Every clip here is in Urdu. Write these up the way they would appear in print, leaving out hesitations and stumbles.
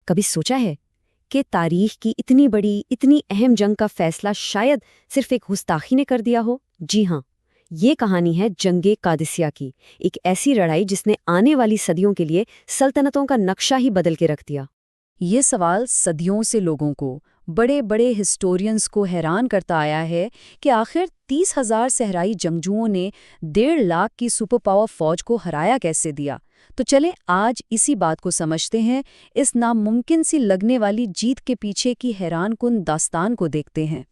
کبھی سوچا ہے کہ تاریخ کی اتنی بڑی اتنی اہم جنگ کا فیصلہ شاید صرف ایک گستاخی نے کر دیا ہو؟ جی ہاں، یہ کہانی ہے جنگ قادسیہ کی، ایک ایسی لڑائی جس نے آنے والی صدیوں کے لیے سلطنتوں کا نقشہ ہی بدل کے رکھ دیا۔ یہ سوال صدیوں سے لوگوں کو، بڑے بڑے ہسٹورینز کو حیران کرتا آیا ہے کہ آخر 30,000 صحرائی جنگجوؤں نے 1.5 لاکھ کی سپر پاور فوج کو ہرایا کیسے دیا؟ تو چلیں آج اسی بات کو سمجھتے ہیں، اس ناممکن سی لگنے والی جیت کے پیچھے کی حیران کن داستان کو دیکھتے ہیں۔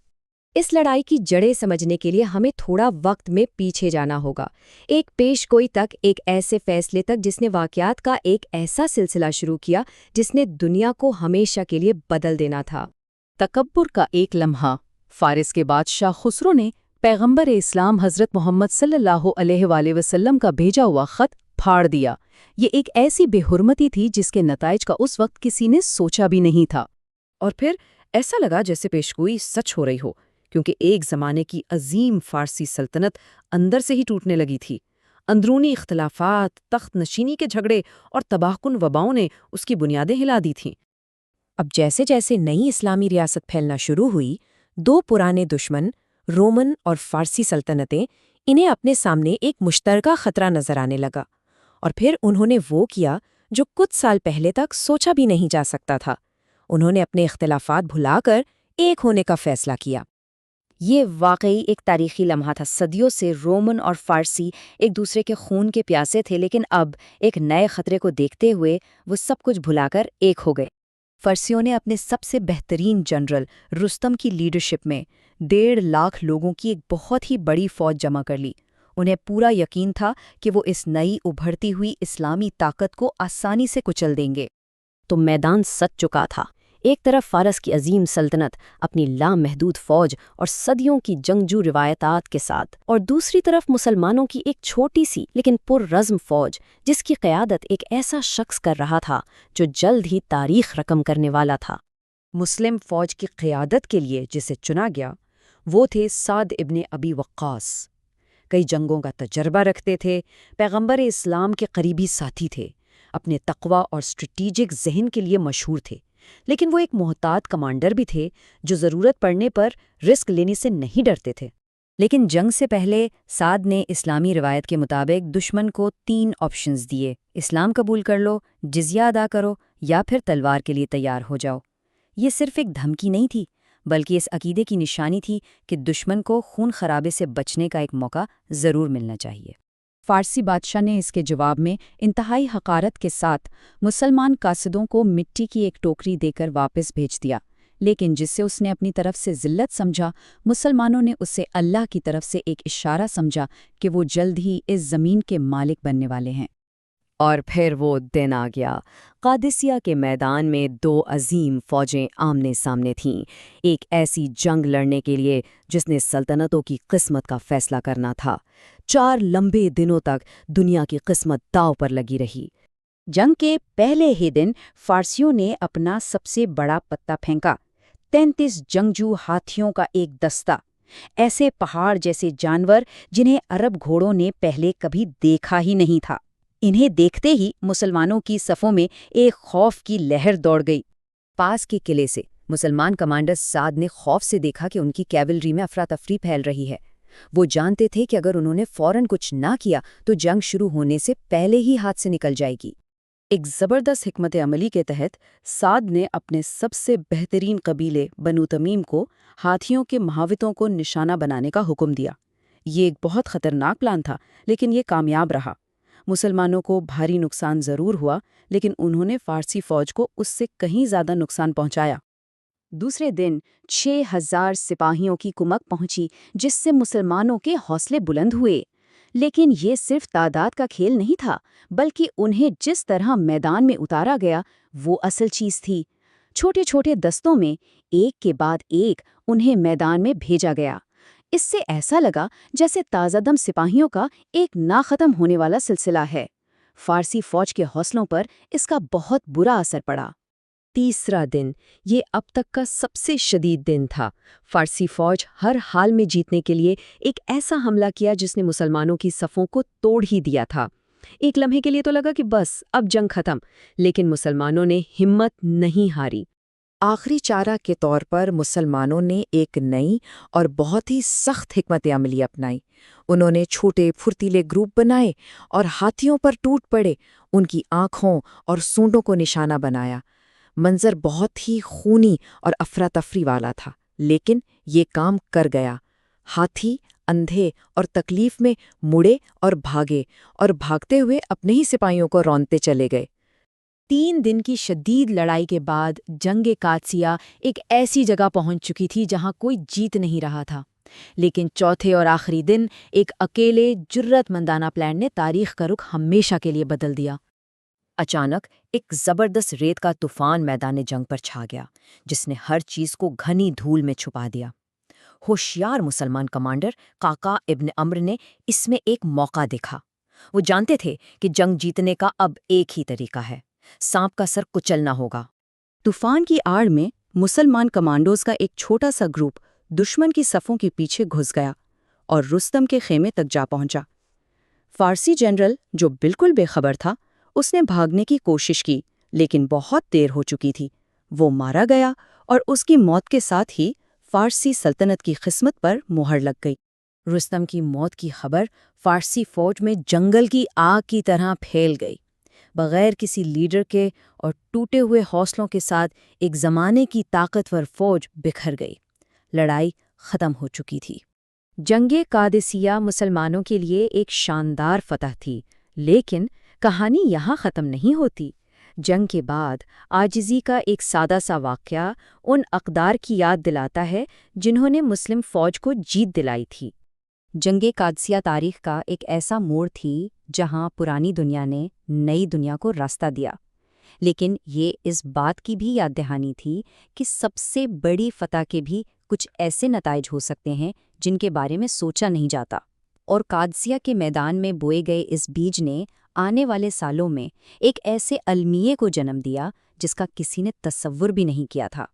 اس لڑائی کی جڑیں سمجھنے کے لیے ہمیں تھوڑا وقت میں پیچھے جانا ہوگا، ایک پیش گوئی تک، ایک ایسے فیصلے تک جس نے واقعات کا ایک ایسا سلسلہ شروع کیا جس نے دنیا کو ہمیشہ کے لیے بدل دینا تھا۔ تکبر کا ایک لمحہ۔ فارس کے بادشاہ خسرو نے پیغمبر اسلام حضرت محمد صلی اللہ علیہ وآلہ وسلم کا بھیجا ہوا خط پھاڑ دیا۔ یہ ایک ایسی بے حرمتی تھی جس کے نتائج کا اس وقت کسی نے سوچا بھی نہیں تھا۔ اور پھر ایسا لگا جیسے پیشگوئی سچ ہو رہی ہو، کیونکہ ایک زمانے کی عظیم فارسی سلطنت اندر سے ہی ٹوٹنے لگی تھی۔ اندرونی اختلافات، تخت نشینی کے جھگڑے اور تباہ کن وباؤں نے اس کی بنیادیں ہلا دی تھیں۔ اب جیسے جیسے نئی اسلامی ریاست پھیلنا شروع ہوئی، دو پرانے دشمن، رومن اور فارسی سلطنتیں، انہیں اپنے سامنے ایک مشترکہ خطرہ نظر آنے لگا، اور پھر انہوں نے وہ کیا جو کچھ سال پہلے تک سوچا بھی نہیں جا سکتا تھا۔ انہوں نے اپنے اختلافات بھلا کر ایک ہونے کا فیصلہ کیا۔ یہ واقعی ایک تاریخی لمحہ تھا۔ صدیوں سے رومن اور فارسی ایک دوسرے کے خون کے پیاسے تھے، لیکن اب ایک نئے خطرے کو دیکھتے ہوئے وہ سب کچھ بھلا کر ایک ہو گئے۔ فارسیوں نے اپنے سب سے بہترین جنرل رستم کی لیڈرشپ میں 1.5 لاکھ لوگوں کی ایک بہت ہی بڑی فوج جمع کر لی۔ انہیں پورا یقین تھا کہ وہ اس نئی ابھرتی ہوئی اسلامی طاقت کو آسانی سے کچل دیں گے۔ تو میدان سج چکا تھا۔ ایک طرف فارس کی عظیم سلطنت اپنی لامحدود فوج اور صدیوں کی جنگجو روایات کے ساتھ، اور دوسری طرف مسلمانوں کی ایک چھوٹی سی لیکن پررزم فوج جس کی قیادت ایک ایسا شخص کر رہا تھا جو جلد ہی تاریخ رقم کرنے والا تھا۔ مسلم فوج کی قیادت کے لیے جسے چنا گیا وہ تھے سعد ابن ابی وقاص۔ کئی جنگوں کا تجربہ رکھتے تھے، پیغمبر اسلام کے قریبی ساتھی تھے، اپنے تقوی اور اسٹریٹجک ذہن کے لیے مشہور تھے، لیکن وہ ایک محتاط کمانڈر بھی تھے جو ضرورت پڑنے پر رسک لینے سے نہیں ڈرتے تھے۔ لیکن جنگ سے پہلے سعد نے اسلامی روایت کے مطابق دشمن کو 3 آپشنز دیے: اسلام قبول کر لو، جزیہ ادا کرو، یا پھر تلوار کے لیے تیار ہو جاؤ۔ یہ صرف ایک دھمکی نہیں تھی، بلکہ اس عقیدے کی نشانی تھی کہ دشمن کو خون خرابے سے بچنے کا ایک موقع ضرور ملنا چاہیے۔ فارسی بادشاہ نے اس کے جواب میں انتہائی حقارت کے ساتھ مسلمان قاصدوں کو مٹی کی ایک ٹوکری دے کر واپس بھیج دیا، لیکن جس سے اس نے اپنی طرف سے ذلت سمجھا، مسلمانوں نے اسے اللہ کی طرف سے ایک اشارہ سمجھا کہ وہ جلد ہی اس زمین کے مالک بننے والے ہیں۔ اور پھر وہ دن آ گیا۔ قادسیہ کے میدان میں 2 عظیم فوجیں آمنے سامنے تھیں، ایک ایسی جنگ لڑنے کے لیے جس نے سلطنتوں کی قسمت کا فیصلہ کرنا تھا۔ 4 لمبے دنوں تک دنیا کی قسمت داؤ پر لگی رہی۔ جنگ کے پہلے ہی دن فارسیوں نے اپنا سب سے بڑا پتہ پھینکا، 33 جنگجو ہاتھیوں کا ایک دستہ، ایسے پہاڑ جیسے جانور جنہیں عرب گھوڑوں نے پہلے کبھی دیکھا ہی نہیں تھا۔ انہیں دیکھتے ہی مسلمانوں کی صفوں میں ایک خوف کی لہر دوڑ گئی۔ پاس کے قلعے سے مسلمان کمانڈر سعد نے خوف سے دیکھا کہ ان کی کیولری میں افراتفری پھیل رہی ہے۔ وہ جانتے تھے کہ اگر انہوں نے فوراً کچھ نہ کیا تو جنگ شروع ہونے سے پہلے ہی ہاتھ سے نکل جائے گی۔ ایک زبردست حکمت عملی کے تحت سعد نے اپنے سب سے بہترین قبیلے بنو تمیم کو ہاتھیوں کے محاوطوں کو نشانہ بنانے کا حکم دیا۔ یہ ایک بہت خطرناک پلان تھا، لیکن یہ کامیاب رہا۔ مسلمانوں کو بھاری نقصان ضرور ہوا، لیکن انہوں نے فارسی فوج کو اس سے کہیں زیادہ نقصان پہنچایا۔ دوسرے دن 6,000 سپاہیوں کی کمک پہنچی، جس سے مسلمانوں کے حوصلے بلند ہوئے۔ لیکن یہ صرف تعداد کا کھیل نہیں تھا، بلکہ انہیں جس طرح میدان میں اتارا گیا وہ اصل چیز تھی۔ چھوٹے چھوٹے دستوں میں ایک کے بعد ایک انہیں میدان میں بھیجا گیا۔ اس سے ایسا لگا جیسے تازہ دم سپاہیوں کا ایک نہ ختم ہونے والا سلسلہ ہے۔ فارسی فوج کے حوصلوں پر اس کا بہت برا اثر پڑا۔ تیسرا دن یہ اب تک کا سب سے شدید دن تھا۔ فارسی فوج ہر حال میں جیتنے کے لیے ایک ایسا حملہ کیا جس نے مسلمانوں کی صفوں کو توڑ ہی دیا تھا۔ ایک لمحے کے لیے تو لگا کہ بس اب جنگ ختم، لیکن مسلمانوں نے ہمت نہیں ہاری۔ آخری چارہ کے طور پر مسلمانوں نے ایک نئی اور بہت ہی سخت حکمت عملی اپنائی۔ انہوں نے چھوٹے پھرتیلے گروپ بنائے اور ہاتھیوں پر ٹوٹ پڑے، ان کی آنکھوں اور سونڈوں کو نشانہ بنایا۔ منظر بہت ہی خونی اور افراتفری والا تھا، لیکن یہ کام کر گیا۔ ہاتھی اندھے اور تکلیف میں مڑے اور بھاگے، اور بھاگتے ہوئے اپنے ہی سپاہیوں کو رونتے چلے گئے۔ 3 دن کی شدید لڑائی کے بعد جنگ قادسیہ ایک ایسی جگہ پہنچ چکی تھی جہاں کوئی جیت نہیں رہا تھا، لیکن چوتھے اور آخری دن ایک اکیلے جرت مندانہ پلان نے تاریخ کا رخ ہمیشہ کے لیے بدل دیا۔ اچانک ایک زبردست ریت کا طوفان میدان جنگ پر چھا گیا، جس نے ہر چیز کو گھنی دھول میں چھپا دیا۔ ہوشیار مسلمان کمانڈر قعقاع ابن عمرو نے اس میں ایک موقع دیکھا۔ وہ جانتے تھے کہ جنگ جیتنے کا اب ایک ہی طریقہ ہے، سانپ کا سر کچلنا ہوگا۔ طوفان کی آڑ میں مسلمان کمانڈوز کا ایک چھوٹا سا گروپ دشمن کی صفوں کے پیچھے گھس گیا اور رستم کے خیمے تک جا پہنچا۔ فارسی جنرل، جو بالکل بے خبر تھا، اس نے بھاگنے کی کوشش کی، لیکن بہت دیر ہو چکی تھی۔ وہ مارا گیا اور اس کی موت کے ساتھ ہی فارسی سلطنت کی قسمت پر مہر لگ گئی۔ رستم کی موت کی خبر فارسی فوج میں جنگل کی آگ کی طرح پھیل گئی۔ بغیر کسی لیڈر کے اور ٹوٹے ہوئے حوصلوں کے ساتھ ایک زمانے کی طاقتور فوج بکھر گئی۔ لڑائی ختم ہو چکی تھی۔ جنگ قادسیہ مسلمانوں کے لیے ایک شاندار فتح تھی، لیکن کہانی یہاں ختم نہیں ہوتی۔ جنگ کے بعد عاجزی کا ایک سادہ سا واقعہ ان اقدار کی یاد دلاتا ہے جنہوں نے مسلم فوج کو جیت دلائی تھی۔ جنگ قادسیہ تاریخ کا ایک ایسا موڑ تھی جہاں پرانی دنیا نے نئی دنیا کو راستہ دیا، لیکن یہ اس بات کی بھی یاد دہانی تھی کہ سب سے بڑی فتح کے بھی کچھ ایسے نتائج ہو سکتے ہیں جن کے بارے میں سوچا نہیں جاتا۔ اور قادسیہ کے میدان میں بوئے گئے اس بیج نے آنے والے سالوں میں ایک ایسے المیے کو جنم دیا جس کا کسی نے تصور بھی نہیں کیا تھا۔